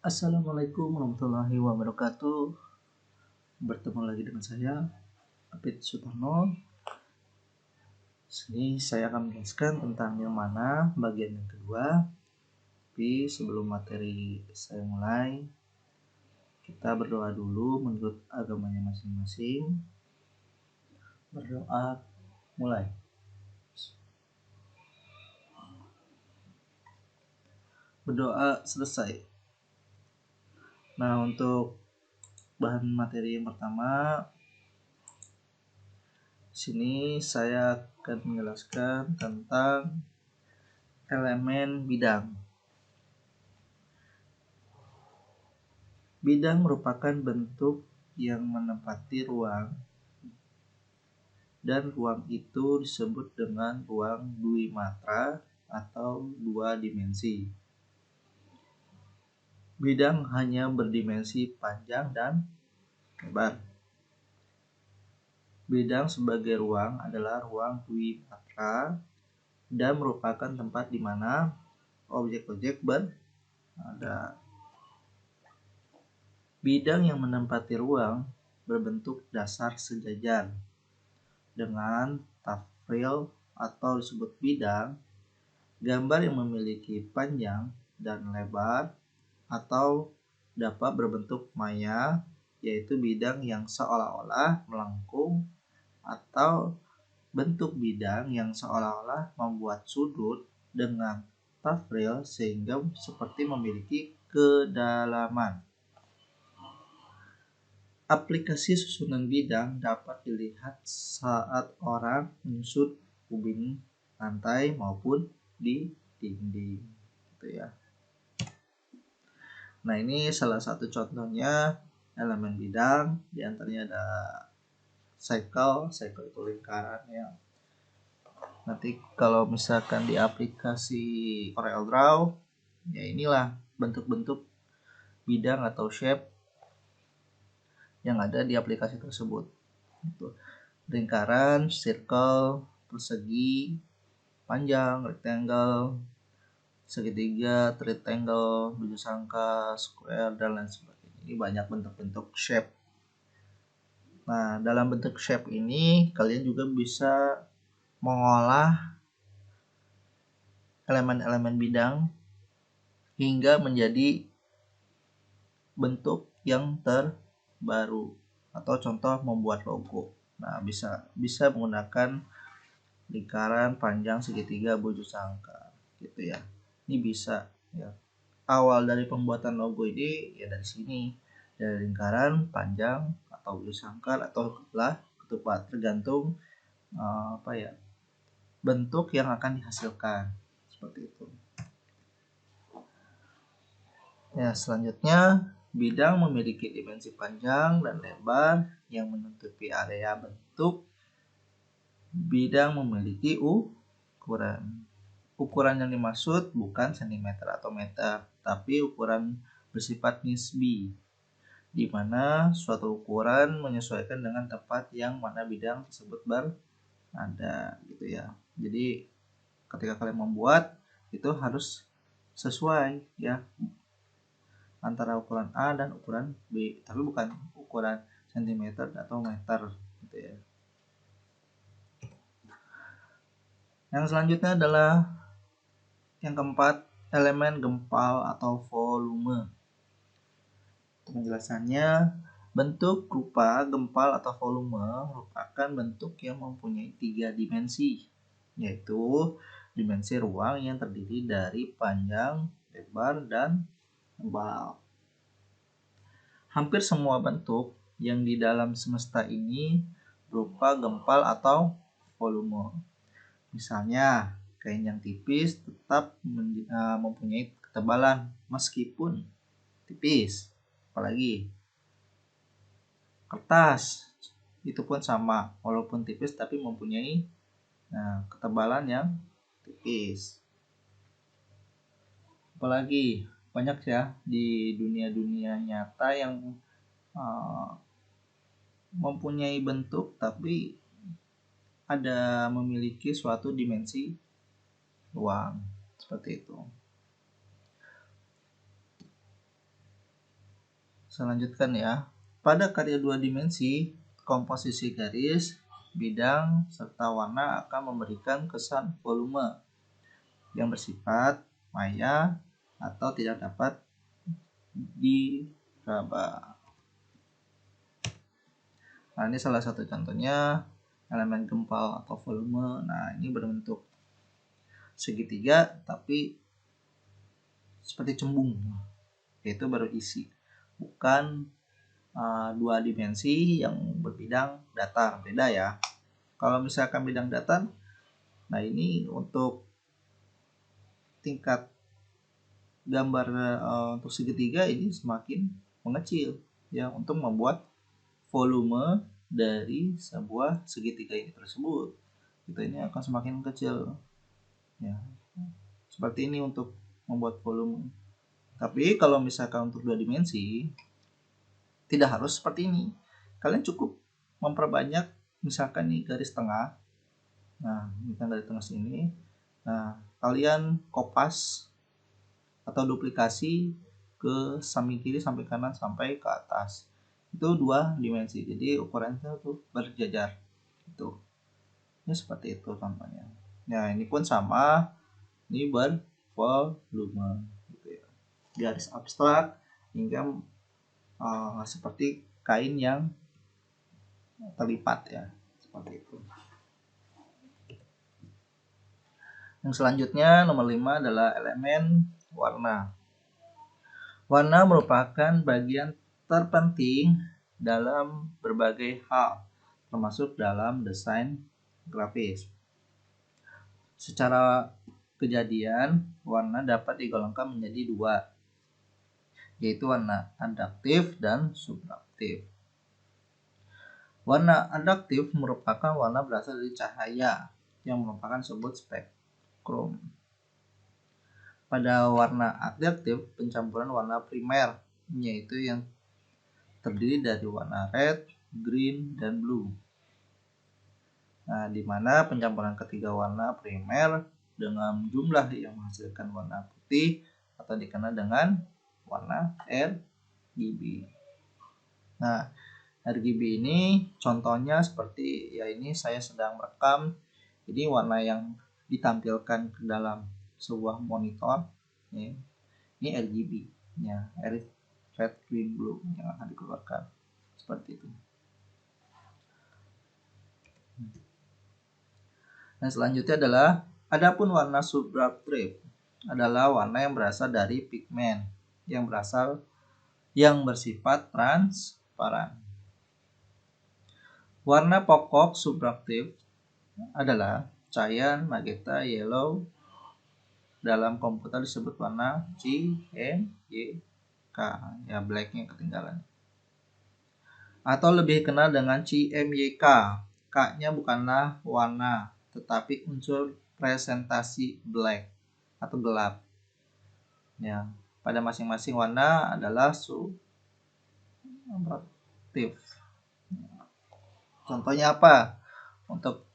Assalamualaikum warahmatullahi wabarakatuh. Bertemu lagi dengan saya, Apit Sutarno. Sini saya akan menjelaskan tentang yang mana bagian yang kedua. Tapi sebelum materi saya mulai, kita berdoa dulu menurut agamanya masing-masing. Berdoa, mulai. Berdoa selesai. Nah, untuk bahan materi yang pertama, sini saya akan menjelaskan tentang elemen bidang. Bidang merupakan bentuk yang menempati ruang, dan ruang itu disebut dengan ruang dwimatra atau dua dimensi. Bidang hanya berdimensi panjang dan lebar. Bidang sebagai ruang adalah ruang dwimatra dan merupakan tempat di mana objek-objek berada. Bidang yang menempati ruang berbentuk dasar sejajar dengan tafril atau disebut bidang, gambar yang memiliki panjang dan lebar, atau dapat berbentuk maya, yaitu bidang yang seolah-olah melengkung, atau bentuk bidang yang seolah-olah membuat sudut dengan tafril sehingga seperti memiliki kedalaman. Aplikasi susunan bidang dapat dilihat saat orang menyusut ubin lantai maupun di dinding, gitu ya. Nah, ini salah satu contohnya elemen bidang. Di antaranya ada cycle itu lingkaran ya. Nanti kalau misalkan di aplikasi CorelDRAW, ya inilah bentuk-bentuk bidang atau shape yang ada di aplikasi tersebut. Lingkaran, circle, persegi, panjang, rectangle, segitiga, triangle, bujur sangka, square, dan lain sebagainya. Ini banyak bentuk-bentuk shape. Nah, dalam bentuk shape ini kalian juga bisa mengolah elemen-elemen bidang hingga menjadi bentuk yang terbaru, atau contoh membuat logo. Nah, bisa menggunakan lingkaran, panjang, segitiga, bujur sangka, gitu ya. Ini bisa ya. Awal dari pembuatan logo ini ya dari sini, dari lingkaran, panjang, atau bujur sangkar, atau ketupat, tergantung bentuk yang akan dihasilkan, seperti itu. Ya, selanjutnya bidang memiliki dimensi panjang dan lebar yang menutupi area bentuk. Bidang memiliki ukuran. Ukuran yang dimaksud bukan cm atau meter, tapi ukuran bersifat nisbi, di mana suatu ukuran menyesuaikan dengan tempat yang mana bidang tersebut berada, gitu ya. Jadi ketika kalian membuat itu harus sesuai ya, antara ukuran A dan ukuran B, tapi bukan ukuran cm atau meter, gitu ya. Yang selanjutnya adalah yang keempat, elemen gempal atau volume. Penjelasannya, bentuk rupa gempal atau volume merupakan bentuk yang mempunyai 3 dimensi, yaitu dimensi ruang yang terdiri dari panjang, lebar, dan tebal. Hampir semua bentuk yang di dalam semesta ini berupa gempal atau volume. Misalnya, kain yang tipis tetap mempunyai ketebalan meskipun tipis. Apalagi kertas itu pun sama, walaupun tipis tapi mempunyai ketebalan yang tipis. Apalagi banyak ya di dunia nyata yang mempunyai bentuk tapi ada memiliki suatu dimensi ruang, seperti itu. Selanjutkan ya. Pada karya dua dimensi, komposisi garis, bidang, serta warna akan memberikan kesan volume yang bersifat maya atau tidak dapat diraba. Nah, ini salah satu contohnya elemen gempal atau volume. Nah, ini berbentuk segitiga tapi seperti cembung, yaitu baru isi, bukan dua dimensi yang berbidang datar. Beda ya. Kalau misalkan bidang datar, nah ini untuk tingkat gambar untuk segitiga ini semakin mengecil ya, untuk membuat volume dari sebuah segitiga ini tersebut itu ini akan semakin kecil ya, seperti ini untuk membuat volume. Tapi kalau misalkan untuk dua dimensi tidak harus seperti ini. Kalian cukup memperbanyak misalkan nih garis tengah. Nah, ini kan garis tengah sini. Nah, kalian kopas atau duplikasi ke samping kiri, samping kanan, sampai ke atas. Itu dua dimensi. Jadi ukurannya tuh berjajar. Itu. Ini seperti itu contohnya. Nah, ini pun sama. Ini bervolume gitu ya. Garis abstrak hingga seperti kain yang terlipat ya, seperti itu. Yang selanjutnya nomor 5 adalah elemen warna. Warna merupakan bagian terpenting dalam berbagai hal, termasuk dalam desain grafis. Secara kejadian, warna dapat digolongkan menjadi dua, yaitu warna adaptif dan subtraktif. Warna adaptif merupakan warna berasal dari cahaya yang merupakan sebut spektrum. Pada warna adaptif, pencampuran warna primer, yaitu yang terdiri dari warna red, green, dan blue. Nah, di mana pencampuran ketiga warna primer dengan jumlah yang menghasilkan warna putih atau dikenal dengan warna RGB. Nah, RGB ini contohnya seperti ya, ini saya sedang merekam. Ini warna yang ditampilkan ke dalam sebuah monitor ya. Ini RGB ya, red, green, blue yang akan dikeluarkan seperti itu. Nah, selanjutnya adalah adapun warna subtraktif adalah warna yang berasal dari pigmen yang bersifat transparan. Warna pokok subtraktif adalah cyan, magenta, yellow. Dalam komputer disebut warna CMYK ya, blacknya ketinggalan. Atau lebih kenal dengan CMYK. K-nya bukanlah warna, tetapi unsur presentasi black atau gelap. Ya, pada masing-masing warna adalah subtraktif. Contohnya apa? Untuk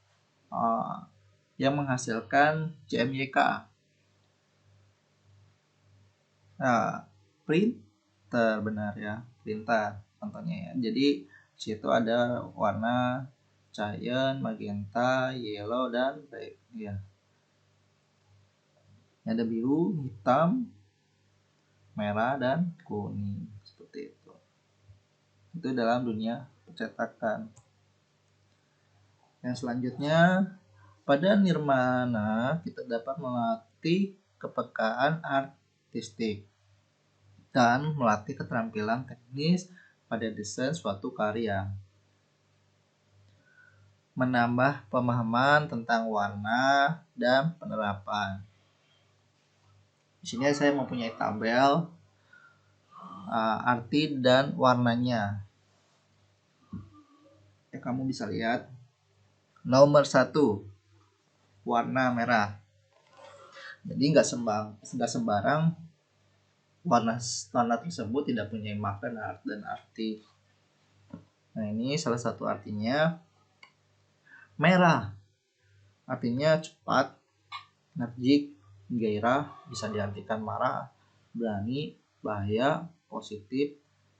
yang menghasilkan CMYK. Nah, printer, benar ya, printer contohnya ya. Jadi situ ada warna cyan, magenta, yellow, dan red ya. Ada biru, hitam, merah, dan kuning seperti itu. Itu dalam dunia percetakan. Yang selanjutnya, pada nirmana kita dapat melatih kepekaan artistik dan melatih keterampilan teknis pada desain suatu karya. Menambah pemahaman tentang warna dan penerapan. Di sini saya mempunyai tabel arti dan warnanya. Ya, kamu bisa lihat. Nomor 1, warna merah. Jadi nggak sembarang warna tersebut tidak punya makna dan arti. Nah, ini salah satu artinya. Merah artinya cepat, energik, gairah, bisa diartikan marah, berani, bahaya, positif,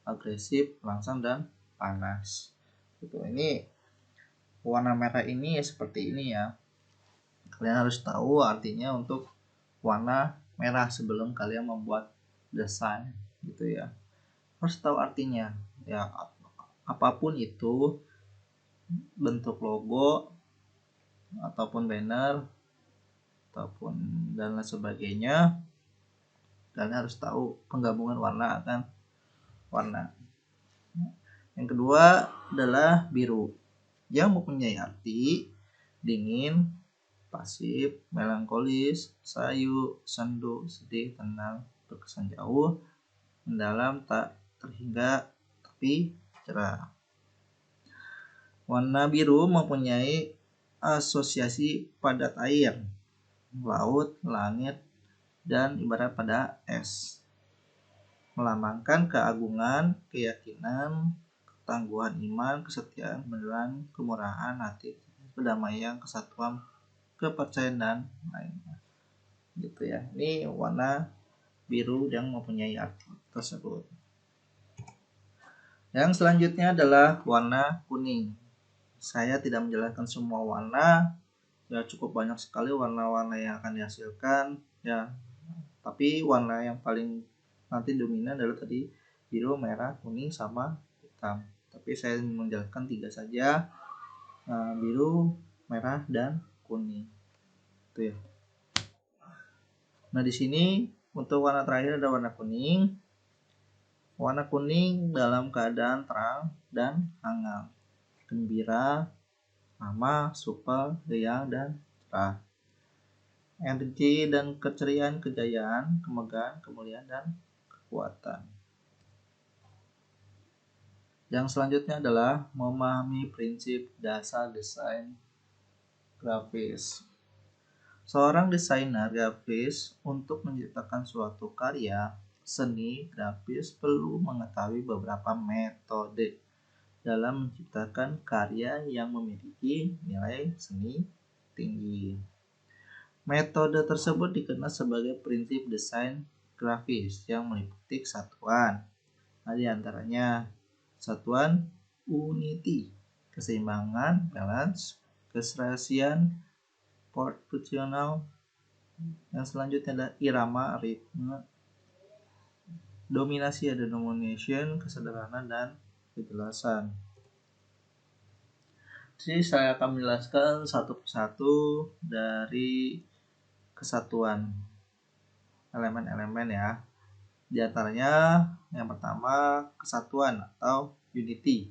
agresif, langsang, dan panas. Gitu. Ini warna merah ini seperti ini ya. Kalian harus tahu artinya untuk warna merah sebelum kalian membuat desain gitu ya. Harus tahu artinya ya, apapun itu bentuk logo ataupun banner ataupun dan lain sebagainya, kalian harus tahu penggabungan warna akan warna. Yang kedua adalah biru yang mempunyai arti dingin, pasif, melankolis, sayu, sendu, sedih, tenang, berkesan jauh, mendalam, tak terhingga, tapi cerah. Warna biru mempunyai asosiasi padat air, laut, langit, dan ibarat pada es. Melambangkan keagungan, keyakinan, ketangguhan iman, kesetiaan, kebenaran, kemurahan hati, kedamaian, kesatuan, kepercayaan, dan lainnya. Gitu ya. Ini warna biru yang mempunyai arti tersebut. Yang selanjutnya adalah warna kuning. Saya tidak menjelaskan semua warna, ya cukup banyak sekali warna-warna yang akan dihasilkan ya. Tapi warna yang paling nanti dominan adalah tadi biru, merah, kuning, sama hitam. Tapi saya menjelaskan 3 saja, biru, merah, dan kuning. Itu ya. Nah di sini untuk warna terakhir ada warna kuning. Warna kuning dalam keadaan terang dan hangat, gembira, ramah, supel, riang, dan cerah. Energi dan keceriaan, kejayaan, kemegahan, kemuliaan, dan kekuatan. Yang selanjutnya adalah memahami prinsip dasar desain grafis. Seorang desainer grafis untuk menciptakan suatu karya seni grafis perlu mengetahui beberapa metode dalam menciptakan karya yang memiliki nilai seni tinggi. Metode tersebut dikenal sebagai prinsip desain grafis yang meliputi kesatuan. Di antaranya kesatuan unity, keseimbangan balance, keserasian proporsional. Yang selanjutnya ada irama ritme, dominasi ada domination, kesederhanaan, dan kejelasan. Jadi saya akan menjelaskan satu persatu dari kesatuan elemen-elemen ya. Di antaranya yang pertama kesatuan atau unity.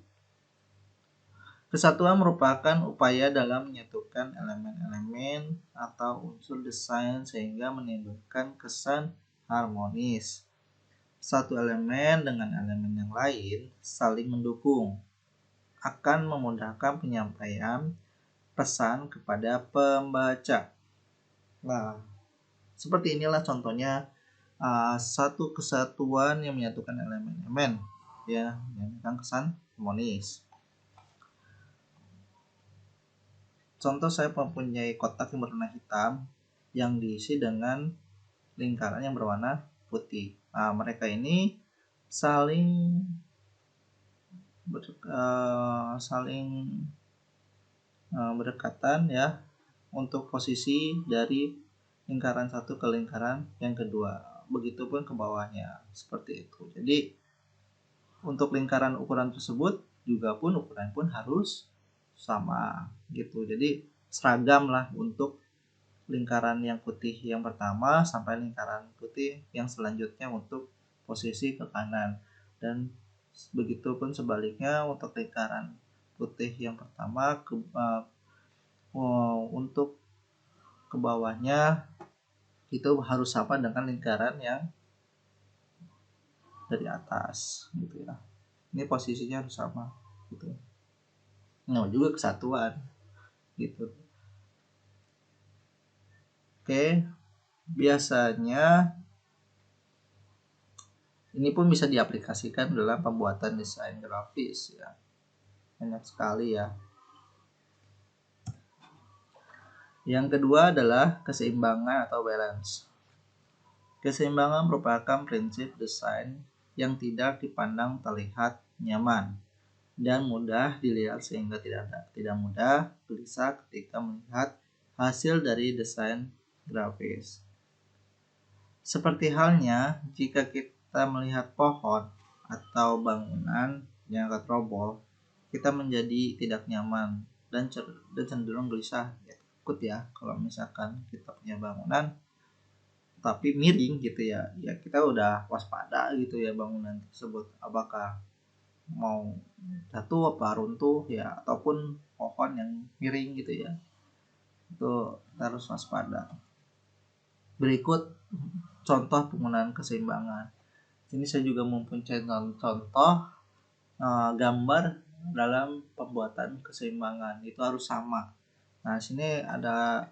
Kesatuan merupakan upaya dalam menyatukan elemen-elemen atau unsur desain sehingga menimbulkan kesan harmonis. Satu elemen dengan elemen yang lain saling mendukung, akan memudahkan penyampaian pesan kepada pembaca. Nah, seperti inilah contohnya satu kesatuan yang menyatukan elemen-elemen ya, yang kesan harmonis. Contoh, saya mempunyai kotak yang berwarna hitam yang diisi dengan lingkaran yang berwarna putih. Nah, mereka ini saling berdekatan ya untuk posisi dari lingkaran satu ke lingkaran yang kedua. Begitupun ke bawahnya seperti itu. Jadi untuk lingkaran ukuran tersebut juga ukuran pun harus sama gitu. Jadi seragam lah untuk lingkaran yang putih yang pertama sampai lingkaran putih yang selanjutnya untuk posisi ke kanan, dan begitupun sebaliknya untuk lingkaran putih yang pertama untuk ke bawahnya itu harus sama dengan lingkaran yang dari atas gitu ya. Ini posisinya harus sama gitu. Nah, juga kesatuan gitu. Oke, biasanya ini pun bisa diaplikasikan dalam pembuatan desain grafis ya. Banyak sekali ya. Yang kedua adalah keseimbangan atau balance. Keseimbangan merupakan prinsip desain yang tidak dipandang terlihat nyaman dan mudah dilihat sehingga tidak mudah gelisah ketika melihat hasil dari desain grafis. Seperti halnya jika kita melihat pohon atau bangunan yang terobol, kita menjadi tidak nyaman dan cenderung gelisah, ya, takut ya kalau misalkan kita punya bangunan tapi miring gitu ya, kita udah waspada gitu ya bangunan tersebut apakah mau jatuh apa runtuh ya, ataupun pohon yang miring gitu ya, itu harus waspada. Berikut contoh penggunaan keseimbangan. Ini saya juga mempunyai contoh gambar dalam pembuatan keseimbangan itu harus sama. Nah, sini ada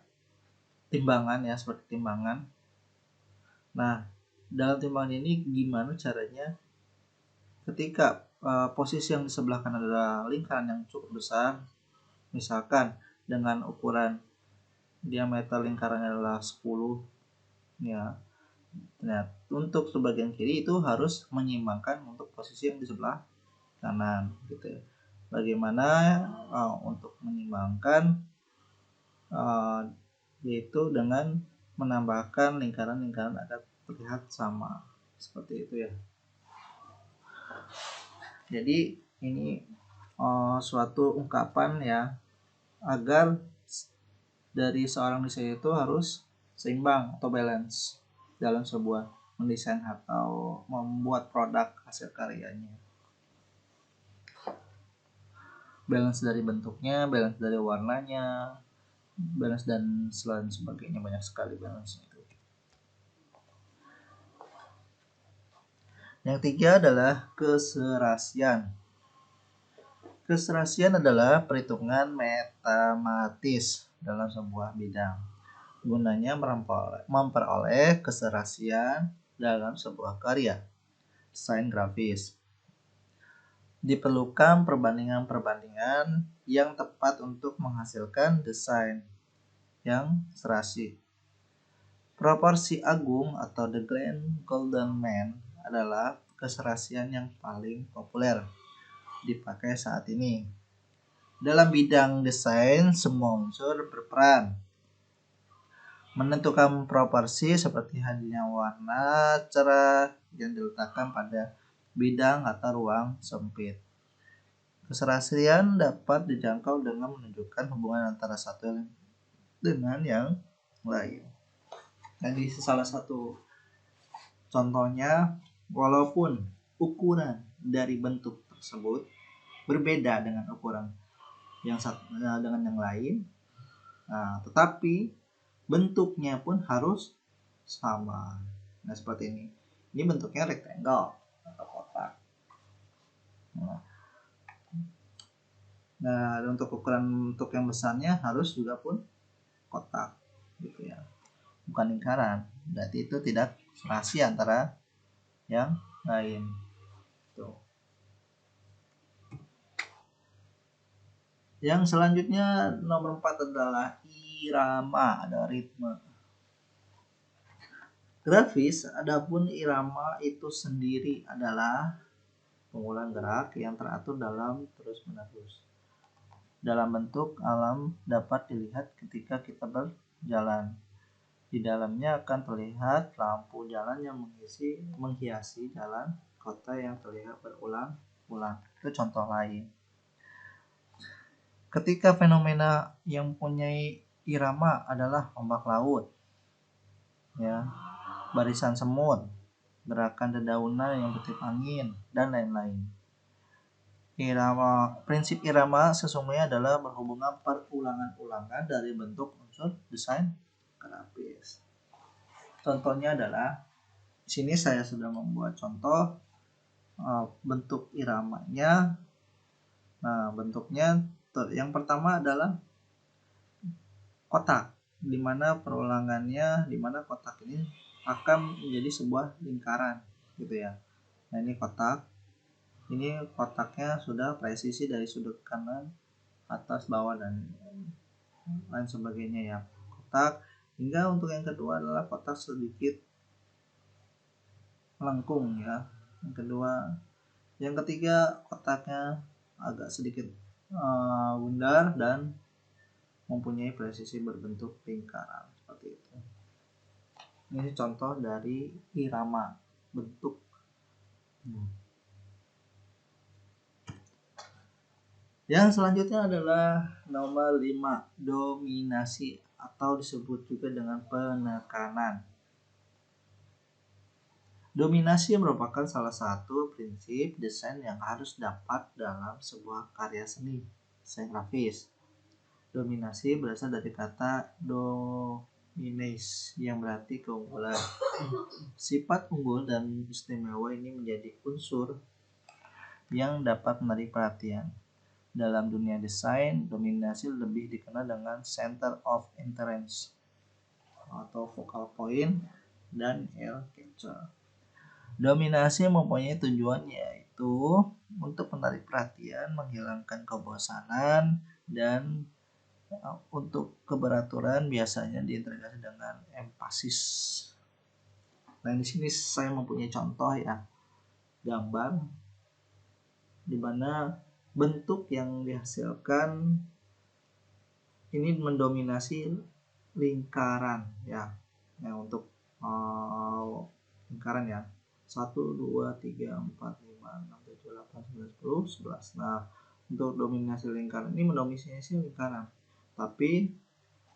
timbangan ya, seperti timbangan. Nah, dalam timbangan ini gimana caranya ketika posisi yang di sebelah kanan adalah lingkaran yang cukup besar, misalkan dengan ukuran diameter lingkarannya adalah 10 ya. Nah, untuk sebagian kiri itu harus menyeimbangkan untuk posisi yang di sebelah kanan gitu ya. Bagaimana untuk menyeimbangkan yaitu dengan menambahkan lingkaran-lingkaran agar terlihat sama seperti itu ya. Jadi ini suatu ungkapan ya, agar dari seorang desainer itu harus seimbang atau balance dalam sebuah mendesain atau membuat produk hasil karyanya. Balance dari bentuknya, balance dari warnanya, balance dan selain sebagainya, banyak sekali balance itu. Yang tiga adalah keserasian. Keserasian adalah perhitungan matematis dalam sebuah bidang. Gunanya memperoleh keserasian dalam sebuah karya desain grafis. Diperlukan perbandingan-perbandingan yang tepat untuk menghasilkan desain yang serasi. Proporsi agung atau the golden mean adalah keserasian yang paling populer dipakai saat ini. Dalam bidang desain, semua unsur berperan menentukan proporsi seperti hadirnya warna cerah yang diletakkan pada bidang atau ruang sempit. Keserasian dapat dijangkau dengan menunjukkan hubungan antara satu dengan yang lain. Jadi salah satu contohnya, walaupun ukuran dari bentuk tersebut berbeda dengan ukuran yang satu dengan yang lain, tetapi bentuknya pun harus sama. Nah, seperti ini. Ini bentuknya rectangle atau kotak. Nah, untuk ukuran bentuk yang besarnya harus juga pun kotak, gitu ya. Bukan lingkaran. Berarti itu tidak serasi antara yang lain. Tuh. Yang selanjutnya nomor 4 adalah irama, ada ritme. Grafis, adapun irama itu sendiri adalah pengulangan gerak yang teratur dalam terus-menerus. Dalam bentuk alam dapat dilihat ketika kita berjalan. Di dalamnya akan terlihat lampu jalan yang menghiasi jalan kota yang terlihat berulang-ulang. Itu contoh lain. Ketika fenomena yang mempunyai irama adalah ombak laut, ya, barisan semut, gerakan dedaunan yang bertiup angin, dan lain-lain. Prinsip irama sesungguhnya adalah berhubungan perulangan-ulangan dari bentuk unsur desain grafis. Contohnya adalah di sini saya sudah membuat contoh bentuk iramanya. Nah, bentuknya yang pertama adalah kotak, di mana perulangannya, di mana kotak ini akan menjadi sebuah lingkaran, gitu ya. Nah, ini kotak. Ini kotaknya sudah presisi dari sudut kanan, atas, bawah, dan lain sebagainya ya. Kotak. Hingga untuk yang kedua adalah kotak sedikit melengkung ya. Yang ketiga, kotaknya agak sedikit bundar dan mempunyai presisi berbentuk lingkaran seperti itu. Ini contoh dari irama bentuk. Yang selanjutnya adalah nomor 5, dominasi atau disebut juga dengan penekanan. Dominasi merupakan salah satu prinsip desain yang harus dapat dalam sebuah karya seni grafis. Dominasi berasal dari kata dominate yang berarti keunggulan. Sifat unggul dan istimewa ini menjadi unsur yang dapat menarik perhatian. Dalam dunia desain, dominasi lebih dikenal dengan center of interest atau focal point dan eye catcher. Dominasi mempunyai tujuan yaitu untuk menarik perhatian, menghilangkan kebosanan, dan untuk keberaturan biasanya diintegrasi dengan empasis. Nah, di sini saya mempunyai contoh ya, gambar di mana bentuk yang dihasilkan ini mendominasi lingkaran ya. Nah, untuk lingkaran ya. 1, 2, 3, 4, 5, 6, 7, 8, 9, 10, 11. Nah, untuk dominasi lingkaran ini mendominasi lingkaran. Tapi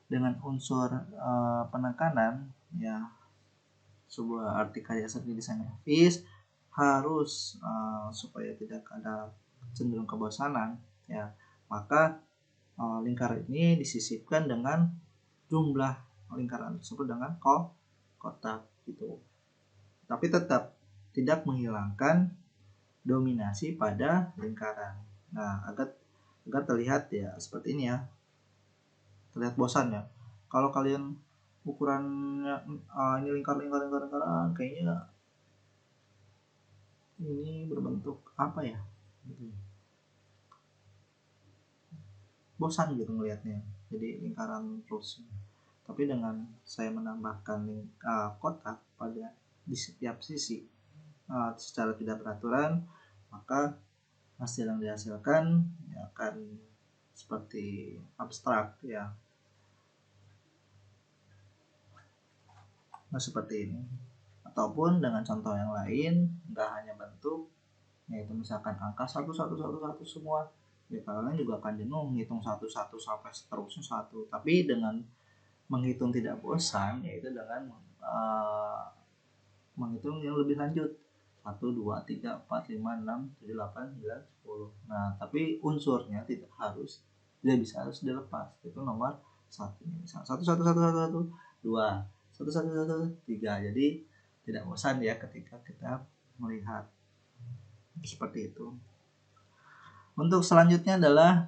dengan unsur penekanan ya, sebuah arti karya seni desain grafis harus supaya tidak ada cenderung kebosanan ya, maka lingkaran ini disisipkan dengan jumlah lingkaran tersebut dengan kotak gitu. Tapi tetap tidak menghilangkan dominasi pada lingkaran. Nah, agar terlihat ya seperti ini ya, terlihat bosan ya. Kalau kalian ukurannya ini lingkaran kayaknya ini berbentuk apa ya gitu, bosan gitu ngelihatnya, jadi lingkaran terus. Tapi dengan saya menambahkan kotak pada di setiap sisi secara tidak beraturan, maka hasil yang dihasilkan akan seperti abstrak ya. Nah, seperti ini. Ataupun dengan contoh yang lain, nggak hanya bentuk, yaitu misalkan angka 1 semua. Ya, kalian juga akan jenuh menghitung 1 sampai seterusnya 1. Tapi dengan menghitung tidak bosan, yaitu dengan menghitung yang lebih lanjut. 1, 2, 3, 4, 5, 6, 7, 8, 9, 10. Nah, tapi unsurnya tidak bisa harus dilepas. Itu nomor 1. Misal 1, 1, 1, 2, 1, 1, 1, 3. Jadi tidak bosan ya ketika kita melihat seperti itu. Untuk selanjutnya adalah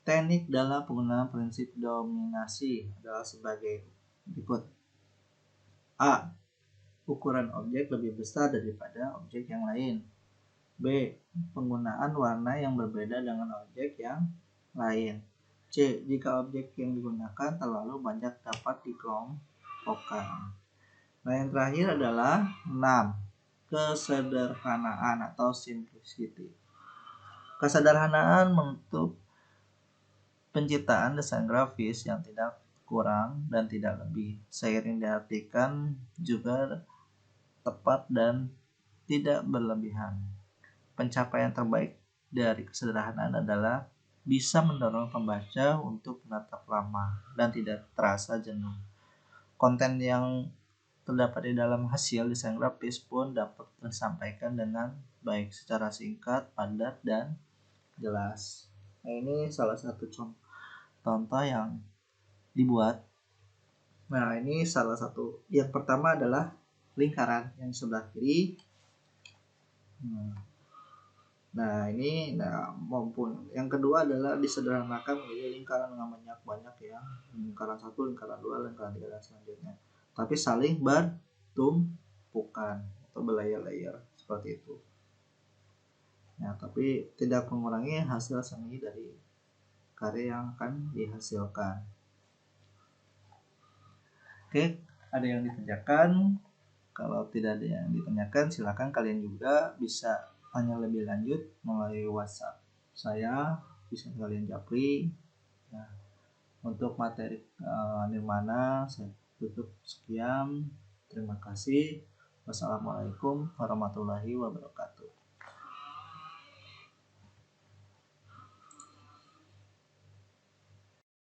teknik dalam penggunaan prinsip dominasi adalah sebagai berikut. A. Ukuran objek lebih besar daripada objek yang lain. B. Penggunaan warna yang berbeda dengan objek yang lain. C. Jika objek yang digunakan terlalu banyak dapat dikelompokkan. Nah, yang terakhir adalah 6. Kesederhanaan atau simplicity. Kesederhanaan menutup penciptaan desain grafis yang tidak kurang dan tidak lebih. Seiring diartikan juga tepat dan tidak berlebihan. Pencapaian terbaik dari kesederhanaan adalah bisa mendorong pembaca untuk menatap lama dan tidak terasa jenuh. Konten yang terdapat di dalam hasil desain grafis pun dapat disampaikan dengan baik secara singkat, padat, dan jelas. Nah, ini salah satu contoh yang dibuat. Nah, ini salah satu. Yang pertama adalah lingkaran yang sebelah kiri. Nah, ini maupun yang kedua adalah disederhanakan menjadi lingkaran dengan banyak ya. Lingkaran 1, lingkaran 2, lingkaran 3 dan selanjutnya. Tapi saling bertumpukan atau berlayer-layer seperti itu. Nah, tapi tidak mengurangi hasil seni dari karya yang akan dihasilkan. Oke, ada yang dikerjakan. Kalau tidak ada yang ditanyakan, silakan kalian juga bisa tanya lebih lanjut melalui WhatsApp saya, bisa kalian japri. Nah, untuk materi Nirmana saya tutup sekian. Terima kasih. Wassalamualaikum warahmatullahi wabarakatuh.